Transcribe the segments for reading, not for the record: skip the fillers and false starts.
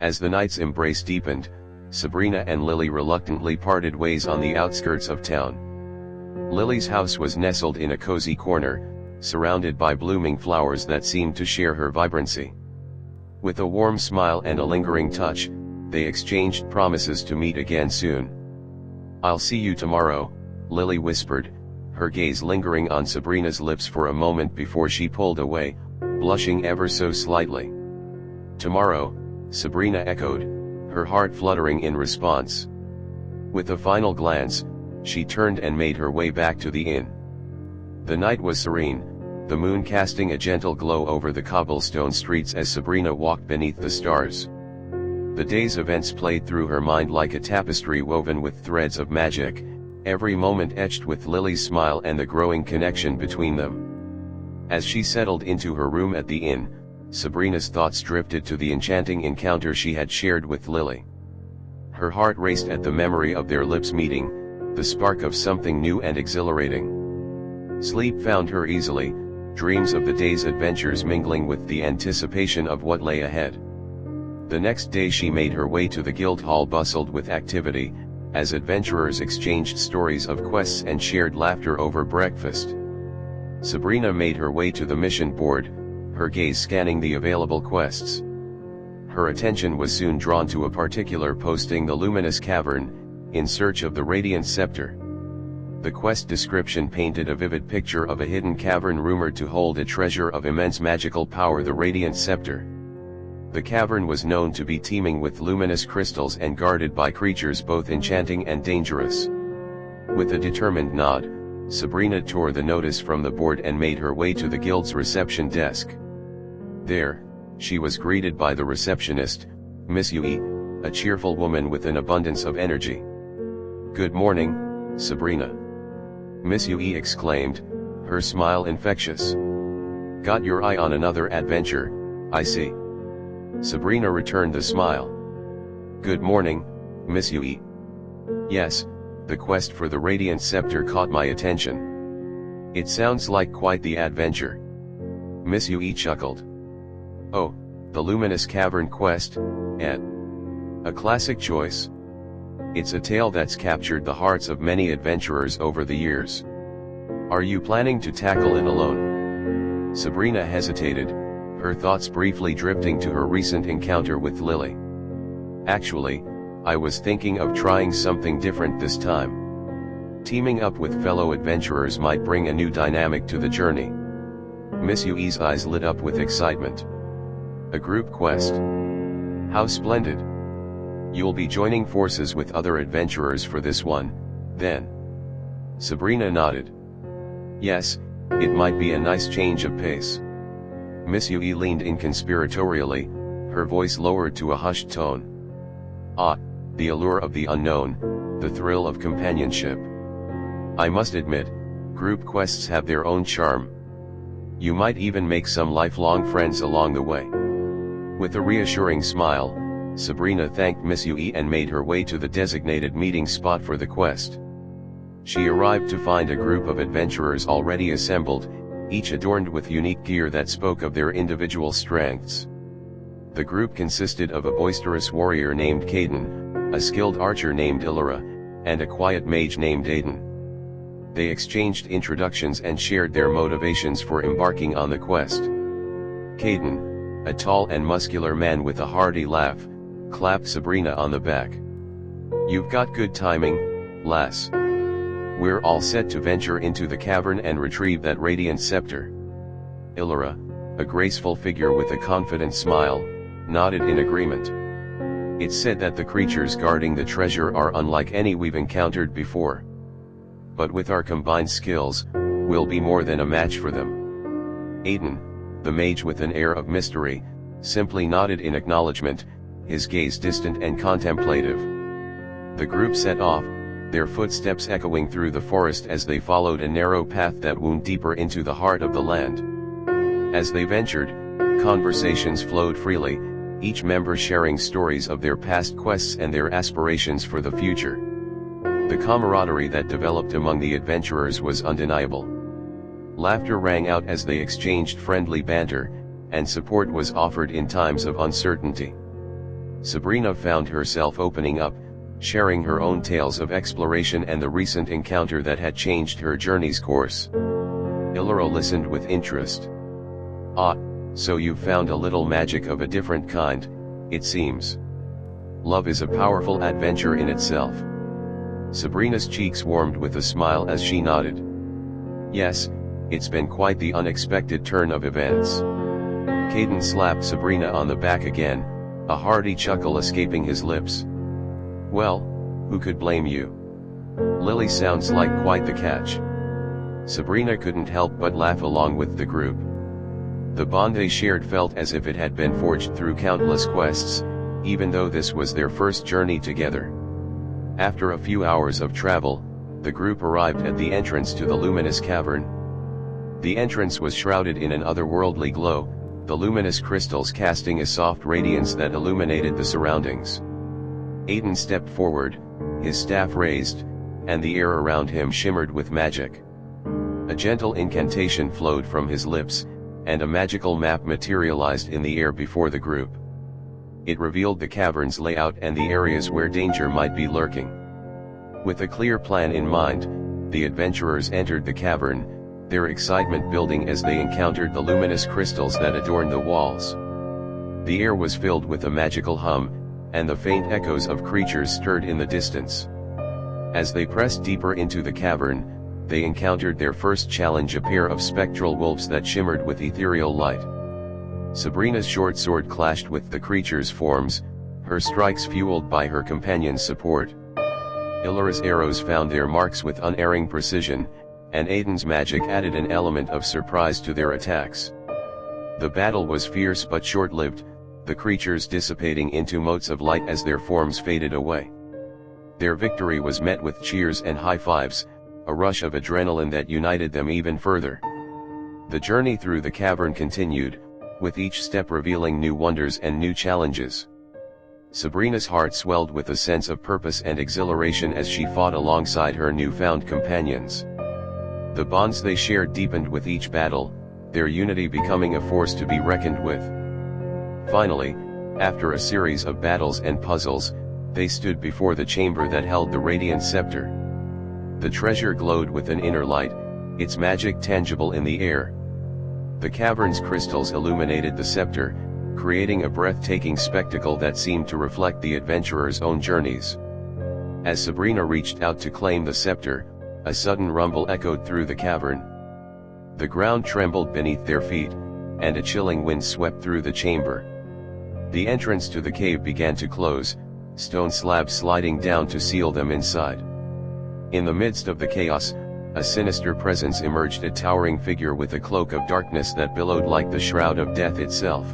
As the night's embrace deepened, Sabrina and Lily reluctantly parted ways on the outskirts of town. Lily's house was nestled in a cozy corner, surrounded by blooming flowers that seemed to share her vibrancy. With a warm smile and a lingering touch, they exchanged promises to meet again soon. "I'll see you tomorrow," Lily whispered, her gaze lingering on Sabrina's lips for a moment before she pulled away, blushing ever so slightly. "Tomorrow," Sabrina echoed, her heart fluttering in response. With a final glance, she turned and made her way back to the inn. The night was serene, the moon casting a gentle glow over the cobblestone streets as Sabrina walked beneath the stars. The day's events played through her mind like a tapestry woven with threads of magic, every moment etched with Lily's smile and the growing connection between them. As she settled into her room at the inn, Sabrina's thoughts drifted to the enchanting encounter she had shared with Lily. Her heart raced at the memory of their lips meeting, the spark of something new and exhilarating. Sleep found her easily, dreams of the day's adventures mingling with the anticipation of what lay ahead. The next day she made her way to the Guildhall bustled with activity, as adventurers exchanged stories of quests and shared laughter over breakfast. Sabrina made her way to the mission board, her gaze scanning the available quests. Her attention was soon drawn to a particular posting, the Luminous Cavern, in search of the Radiant Scepter. The quest description painted a vivid picture of a hidden cavern rumored to hold a treasure of immense magical power, the Radiant Scepter. The cavern was known to be teeming with luminous crystals and guarded by creatures both enchanting and dangerous. With a determined nod, Sabrina tore the notice from the board and made her way to the guild's reception desk. There, she was greeted by the receptionist, Miss Yui, a cheerful woman with an abundance of energy. "Good morning, Sabrina," Miss Yui exclaimed, her smile infectious. "Got your eye on another adventure, I see." Sabrina returned the smile. "Good morning, Miss Yui." "Yes, the quest for the Radiant Scepter caught my attention. It sounds like quite the adventure." Miss Yui chuckled. "Oh, the Luminous Cavern quest, eh? A classic choice. It's a tale that's captured the hearts of many adventurers over the years. Are you planning to tackle it alone?" Sabrina hesitated, her thoughts briefly drifting to her recent encounter with Lily. "Actually, I was thinking of trying something different this time. Teaming up with fellow adventurers might bring a new dynamic to the journey." Miss Yui's eyes lit up with excitement. "A group quest? How splendid! You'll be joining forces with other adventurers for this one, then?" Sabrina nodded. "Yes, it might be a nice change of pace." Miss Yui leaned in conspiratorially, her voice lowered to a hushed tone. "Ah, the allure of the unknown, the thrill of companionship. I must admit, group quests have their own charm. You might even make some lifelong friends along the way." With a reassuring smile, Sabrina thanked Miss Yui and made her way to the designated meeting spot for the quest. She arrived to find a group of adventurers already assembled, each adorned with unique gear that spoke of their individual strengths. The group consisted of a boisterous warrior named Caden, a skilled archer named Illyra, and a quiet mage named Aiden. They exchanged introductions and shared their motivations for embarking on the quest. Caden, a tall and muscular man with a hearty laugh, clapped Sabrina on the back. "You've got good timing, lass. We're all set to venture into the cavern and retrieve that Radiant Scepter." Illyra, a graceful figure with a confident smile, nodded in agreement. "It's said that the creatures guarding the treasure are unlike any we've encountered before. But with our combined skills, we'll be more than a match for them." Aiden, the mage with an air of mystery, simply nodded in acknowledgement, his gaze distant and contemplative. The group set off, their footsteps echoing through the forest as they followed a narrow path that wound deeper into the heart of the land. As they ventured, conversations flowed freely, each member sharing stories of their past quests and their aspirations for the future. The camaraderie that developed among the adventurers was undeniable. Laughter rang out as they exchanged friendly banter, and support was offered in times of uncertainty. Sabrina found herself opening up, sharing her own tales of exploration and the recent encounter that had changed her journey's course. Illyra listened with interest. "Ah, so you've found a little magic of a different kind, it seems. Love is a powerful adventure in itself." Sabrina's cheeks warmed with a smile as she nodded. "Yes, it's been quite the unexpected turn of events." Caden slapped Sabrina on the back again, a hearty chuckle escaping his lips. "Well, who could blame you? Lily sounds like quite the catch." Sabrina couldn't help but laugh along with the group. The bond they shared felt as if it had been forged through countless quests, even though this was their first journey together. After a few hours of travel, the group arrived at the entrance to the luminous cavern. The entrance was shrouded in an otherworldly glow, the luminous crystals casting a soft radiance that illuminated the surroundings. Aiden stepped forward, his staff raised, and the air around him shimmered with magic. A gentle incantation flowed from his lips, and a magical map materialized in the air before the group. It revealed the cavern's layout and the areas where danger might be lurking. With a clear plan in mind, the adventurers entered the cavern, their excitement building as they encountered the luminous crystals that adorned the walls. The air was filled with a magical hum, and the faint echoes of creatures stirred in the distance. As they pressed deeper into the cavern, they encountered their first challenge, a pair of spectral wolves that shimmered with ethereal light. Sabrina's short sword clashed with the creatures' forms, her strikes fueled by her companion's support. Illyra's arrows found their marks with unerring precision, and Aiden's magic added an element of surprise to their attacks. The battle was fierce but short-lived, the creatures dissipating into motes of light as their forms faded away. Their victory was met with cheers and high-fives, a rush of adrenaline that united them even further. The journey through the cavern continued, with each step revealing new wonders and new challenges. Sabrina's heart swelled with a sense of purpose and exhilaration as she fought alongside her newfound companions. The bonds they shared deepened with each battle, their unity becoming a force to be reckoned with. Finally, after a series of battles and puzzles, they stood before the chamber that held the radiant scepter. The treasure glowed with an inner light, its magic tangible in the air. The cavern's crystals illuminated the scepter, creating a breathtaking spectacle that seemed to reflect the adventurers' own journeys. As Sabrina reached out to claim the scepter, a sudden rumble echoed through the cavern. The ground trembled beneath their feet, and a chilling wind swept through the chamber. The entrance to the cave began to close, stone slabs sliding down to seal them inside. In the midst of the chaos, a sinister presence emerged, a towering figure with a cloak of darkness that billowed like the shroud of death itself.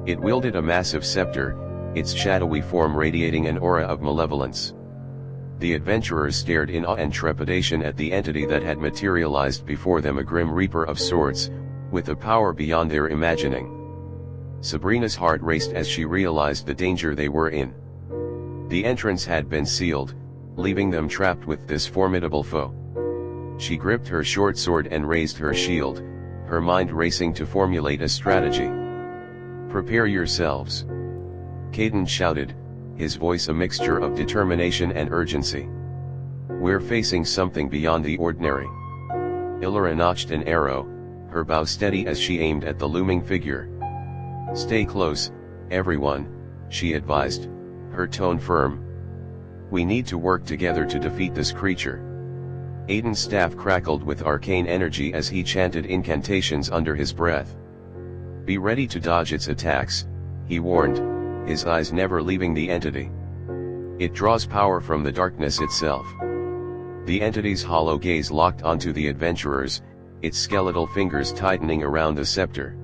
It wielded a massive scepter, its shadowy form radiating an aura of malevolence. The adventurers stared in awe and trepidation at the entity that had materialized before them, a grim reaper of sorts, with a power beyond their imagining. Sabrina's heart raced as she realized the danger they were in. The entrance had been sealed, leaving them trapped with this formidable foe. She gripped her short sword and raised her shield, her mind racing to formulate a strategy. "Prepare yourselves," Caden shouted, his voice a mixture of determination and urgency. "We're facing something beyond the ordinary." Illyra notched an arrow, her bow steady as she aimed at the looming figure. "Stay close, everyone," she advised, her tone firm. "We need to work together to defeat this creature." Aiden's staff crackled with arcane energy as he chanted incantations under his breath. "Be ready to dodge its attacks," he warned, his eyes never leaving the entity. "It draws power from the darkness itself." The entity's hollow gaze locked onto the adventurers, its skeletal fingers tightening around the scepter.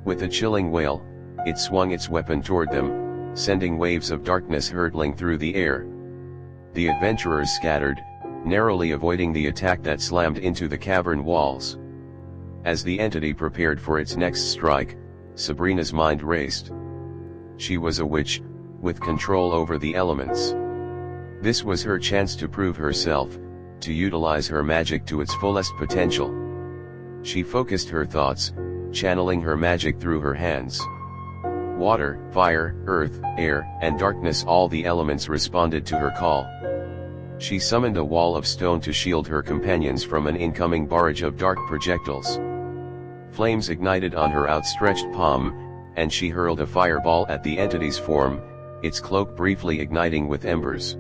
With a chilling wail, it swung its weapon toward them, sending waves of darkness hurtling through the air. The adventurers scattered, narrowly avoiding the attack that slammed into the cavern walls. As the entity prepared for its next strike, Sabrina's mind raced. She was a witch, with control over the elements. This was her chance to prove herself, to utilize her magic to its fullest potential. She focused her thoughts, channeling her magic through her hands. Water, fire, earth, air, and darkness, all the elements responded to her call. She summoned a wall of stone to shield her companions from an incoming barrage of dark projectiles. Flames ignited on her outstretched palm, and she hurled a fireball at the entity's form, its cloak briefly igniting with embers.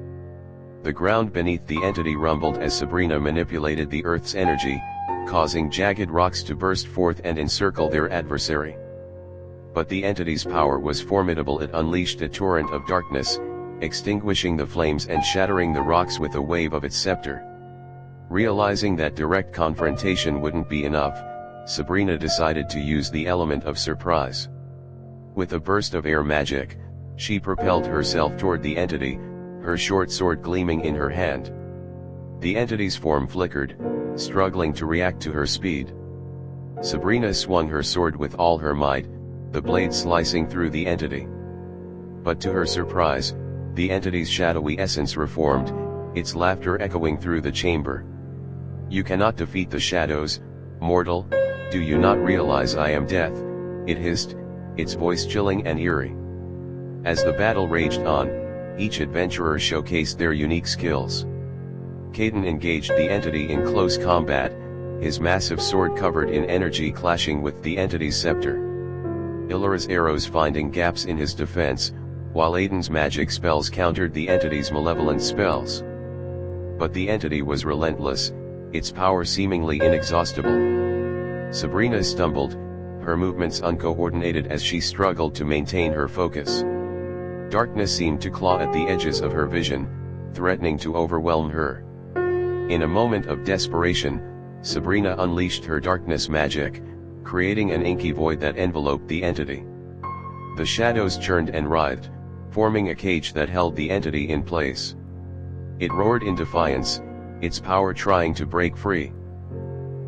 The ground beneath the entity rumbled as Sabrina manipulated the Earth's energy, causing jagged rocks to burst forth and encircle their adversary. But the entity's power was formidable. It unleashed a torrent of darkness, extinguishing the flames and shattering the rocks with a wave of its scepter. Realizing that direct confrontation wouldn't be enough, Sabrina decided to use the element of surprise. With a burst of air magic, she propelled herself toward the entity, her short sword gleaming in her hand. The entity's form flickered, struggling to react to her speed. Sabrina swung her sword with all her might, the blade slicing through the entity. But to her surprise, the entity's shadowy essence reformed, its laughter echoing through the chamber. "You cannot defeat the shadows, mortal, do you not realize I am death?" it hissed, its voice chilling and eerie. As the battle raged on, each adventurer showcased their unique skills. Caden engaged the entity in close combat, his massive sword covered in energy clashing with the entity's scepter. Illyra's arrows finding gaps in his defense, while Aiden's magic spells countered the entity's malevolent spells. But the entity was relentless, its power seemingly inexhaustible. Sabrina stumbled, her movements uncoordinated as she struggled to maintain her focus. Darkness seemed to claw at the edges of her vision, threatening to overwhelm her. In a moment of desperation, Sabrina unleashed her darkness magic, creating an inky void that enveloped the entity. The shadows churned and writhed, forming a cage that held the entity in place. It roared in defiance, its power trying to break free.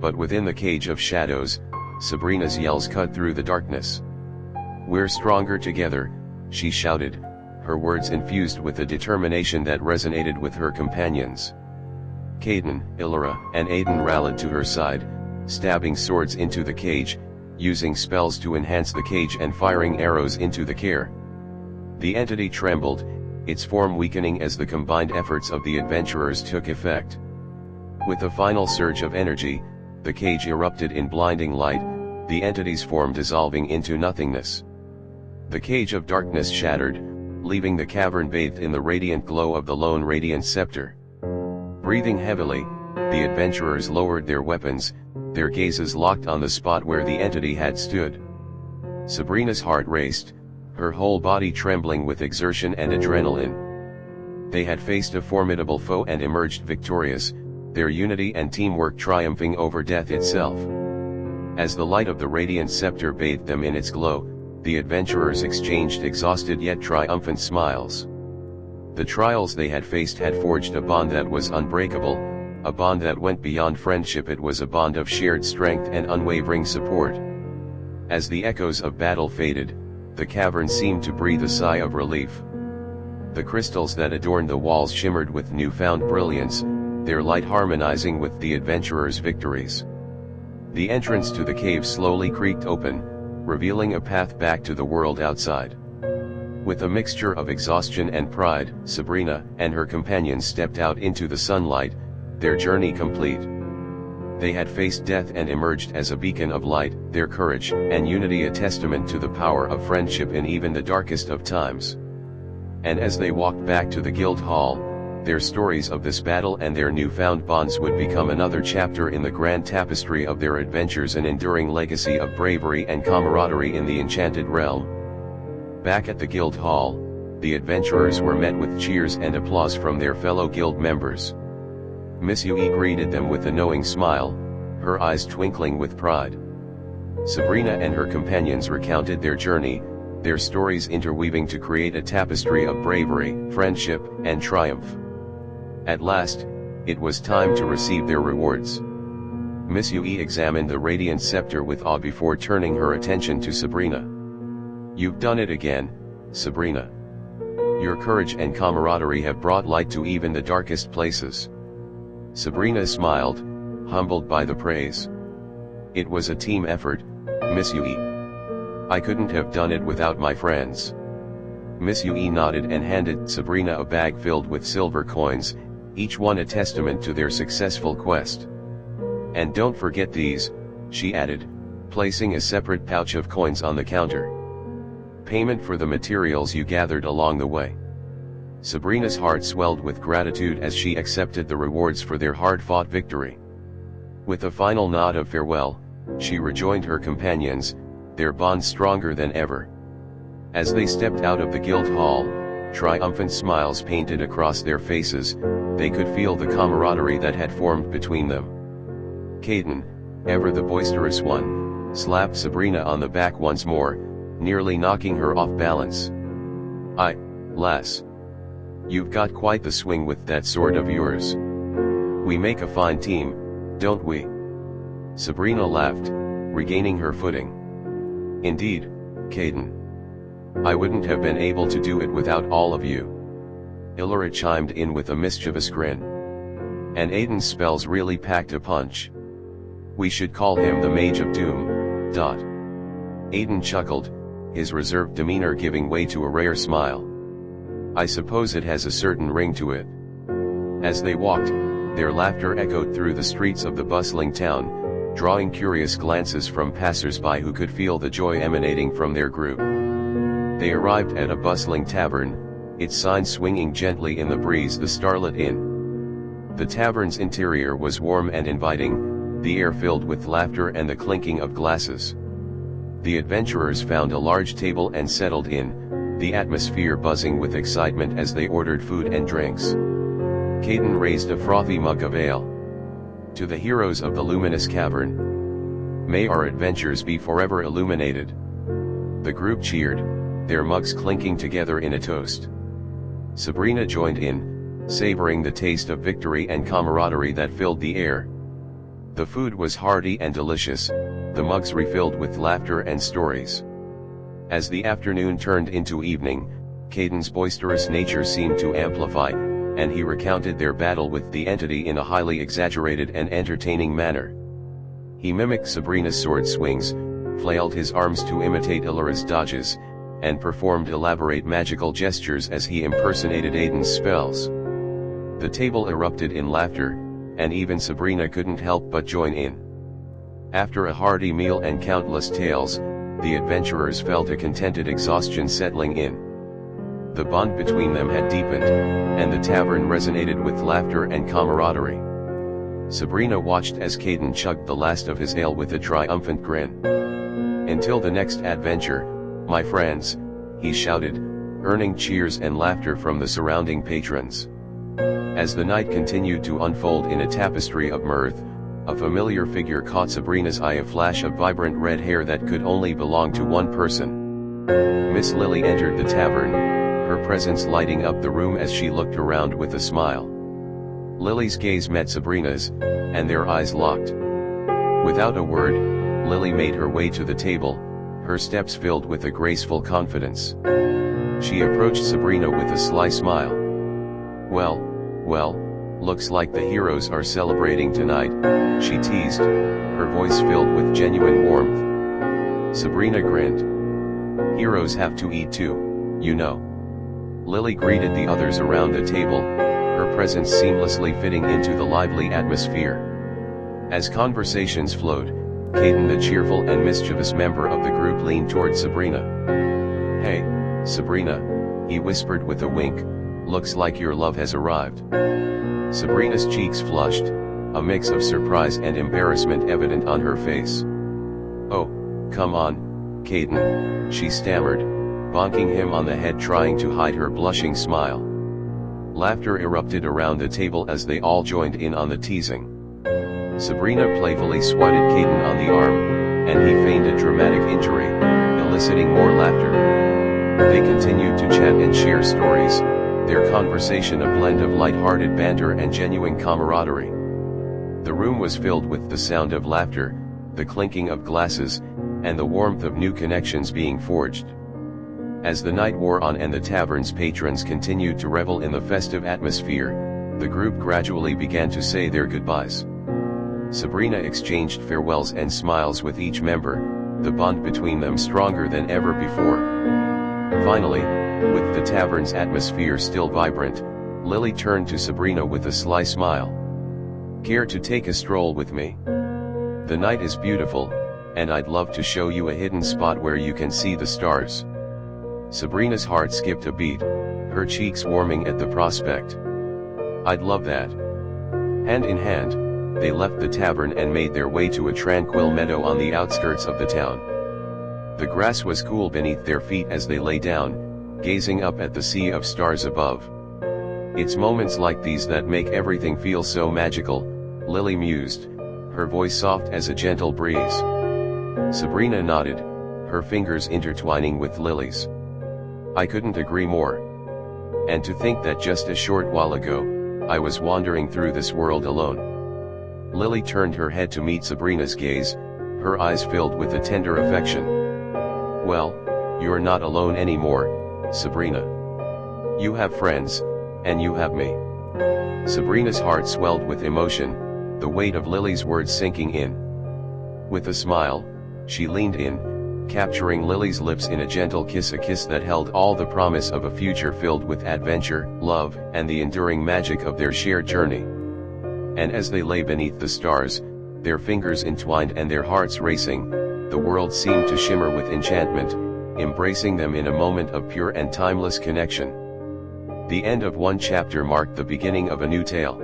But within the cage of shadows, Sabrina's yells cut through the darkness. "We're stronger together," she shouted, her words infused with a determination that resonated with her companions. Caden, Illyra, and Aiden rallied to her side, stabbing swords into the cage, using spells to enhance the cage and firing arrows into the care. The entity trembled, its form weakening as the combined efforts of the adventurers took effect. With a final surge of energy, the cage erupted in blinding light, the entity's form dissolving into nothingness. The cage of darkness shattered, leaving the cavern bathed in the radiant glow of the lone radiant scepter. Breathing heavily, the adventurers lowered their weapons, their gazes locked on the spot where the entity had stood. Sabrina's heart raced, her whole body trembling with exertion and adrenaline. They had faced a formidable foe and emerged victorious, their unity and teamwork triumphing over death itself. As the light of the radiant scepter bathed them in its glow, the adventurers exchanged exhausted yet triumphant smiles. The trials they had faced had forged a bond that was unbreakable, a bond that went beyond friendship. It was a bond of shared strength and unwavering support. As the echoes of battle faded, the cavern seemed to breathe a sigh of relief. The crystals that adorned the walls shimmered with newfound brilliance, their light harmonizing with the adventurers' victories. The entrance to the cave slowly creaked open, revealing a path back to the world outside. With a mixture of exhaustion and pride, Sabrina and her companions stepped out into the sunlight, their journey complete. They had faced death and emerged as a beacon of light, their courage and unity a testament to the power of friendship in even the darkest of times. And as they walked back to the guild hall, their stories of this battle and their newfound bonds would become another chapter in the grand tapestry of their adventures, an enduring legacy of bravery and camaraderie in the enchanted realm. Back at the guild hall, the adventurers were met with cheers and applause from their fellow guild members. Miss Yui greeted them with a knowing smile, her eyes twinkling with pride. Sabrina and her companions recounted their journey, their stories interweaving to create a tapestry of bravery, friendship, and triumph. At last, it was time to receive their rewards. Miss Yui examined the radiant scepter with awe before turning her attention to Sabrina. "You've done it again, Sabrina. Your courage and camaraderie have brought light to even the darkest places." Sabrina smiled, humbled by the praise. "It was a team effort, Miss Yui. I couldn't have done it without my friends. Miss Yue nodded and handed Sabrina a bag filled with silver coins, each one a testament to their successful quest. And don't forget these, she added, placing a separate pouch of coins on the counter. Payment for the materials you gathered along the way. Sabrina's heart swelled with gratitude as she accepted the rewards for their hard-fought victory. With a final nod of farewell, she rejoined her companions, their bond stronger than ever. As they stepped out of the guild hall, triumphant smiles painted across their faces, they could feel the camaraderie that had formed between them. Caden, ever the boisterous one, slapped Sabrina on the back once more, nearly knocking her off balance. Lass. You've got quite the swing with that sword of yours. We make a fine team, don't we? Sabrina laughed, regaining her footing. Indeed, Caden. I wouldn't have been able to do it without all of you. Illyra chimed in with a mischievous grin. And Aiden's spells really packed a punch. We should call him the Mage of Doom. Aiden chuckled, his reserved demeanor giving way to a rare smile. I suppose it has a certain ring to it. As they walked, their laughter echoed through the streets of the bustling town, drawing curious glances from passers-by who could feel the joy emanating from their group. They arrived at a bustling tavern, its sign swinging gently in the breeze, the Starlit Inn. The tavern's interior was warm and inviting, the air filled with laughter and the clinking of glasses. The adventurers found a large table and settled in, the atmosphere buzzing with excitement as they ordered food and drinks. Caden raised a frothy mug of ale. To the heroes of the luminous cavern. May our adventures be forever illuminated. The group cheered, their mugs clinking together in a toast. Sabrina joined in, savoring the taste of victory and camaraderie that filled the air. The food was hearty and delicious, the mugs refilled with laughter and stories. As the afternoon turned into evening, Caden's boisterous nature seemed to amplify, and he recounted their battle with the entity in a highly exaggerated and entertaining manner. He mimicked Sabrina's sword swings, flailed his arms to imitate Illyra's dodges, and performed elaborate magical gestures as he impersonated Aiden's spells. The table erupted in laughter, and even Sabrina couldn't help but join in. After a hearty meal and countless tales, the adventurers felt a contented exhaustion settling in. The bond between them had deepened, and the tavern resonated with laughter and camaraderie. Sabrina watched as Caden chugged the last of his ale with a triumphant grin. Until the next adventure, my friends, he shouted, earning cheers and laughter from the surrounding patrons. As the night continued to unfold in a tapestry of mirth, a familiar figure caught Sabrina's eye, a flash of vibrant red hair that could only belong to one person. Miss Lily entered the tavern, her presence lighting up the room as she looked around with a smile. Lily's gaze met Sabrina's, and their eyes locked. Without a word, Lily made her way to the table, her steps filled with a graceful confidence. She approached Sabrina with a sly smile. Well, looks like the heroes are celebrating tonight, she teased, her voice filled with genuine warmth. Sabrina grinned. Heroes have to eat too, you know. Lily greeted the others around the table, her presence seamlessly fitting into the lively atmosphere. As conversations flowed, Caden, the cheerful and mischievous member of the group, leaned toward Sabrina. Hey, Sabrina, he whispered with a wink, looks like your love has arrived. Sabrina's cheeks flushed, a mix of surprise and embarrassment evident on her face. Oh, come on, Caden, she stammered, bonking him on the head, trying to hide her blushing smile. Laughter erupted around the table as they all joined in on the teasing. Sabrina playfully swatted Caden on the arm, and he feigned a dramatic injury, eliciting more laughter. They continued to chat and share stories, their conversation a blend of light-hearted banter and genuine camaraderie. The room was filled with the sound of laughter, the clinking of glasses, and the warmth of new connections being forged. As the night wore on and the tavern's patrons continued to revel in the festive atmosphere, the group gradually began to say their goodbyes. Sabrina exchanged farewells and smiles with each member, the bond between them stronger than ever before. Finally, with the tavern's atmosphere still vibrant, Lily turned to Sabrina with a sly smile. "Care to take a stroll with me? The night is beautiful, and I'd love to show you a hidden spot where you can see the stars." Sabrina's heart skipped a beat, her cheeks warming at the prospect. "I'd love that." Hand in hand, they left the tavern and made their way to a tranquil meadow on the outskirts of the town. The grass was cool beneath their feet as they lay down, gazing up at the sea of stars above. "It's moments like these that make everything feel so magical," Lily mused, her voice soft as a gentle breeze. Sabrina nodded, her fingers intertwining with Lily's. "I couldn't agree more. And to think that just a short while ago, I was wandering through this world alone." Lily turned her head to meet Sabrina's gaze, her eyes filled with a tender affection. "Well, you're not alone anymore, Sabrina. You have friends, and you have me." Sabrina's heart swelled with emotion, the weight of Lily's words sinking in. With a smile, she leaned in, capturing Lily's lips in a gentle kiss, a kiss that held all the promise of a future filled with adventure, love, and the enduring magic of their shared journey. And as they lay beneath the stars, their fingers entwined and their hearts racing, the world seemed to shimmer with enchantment, embracing them in a moment of pure and timeless connection. The end of one chapter marked the beginning of a new tale.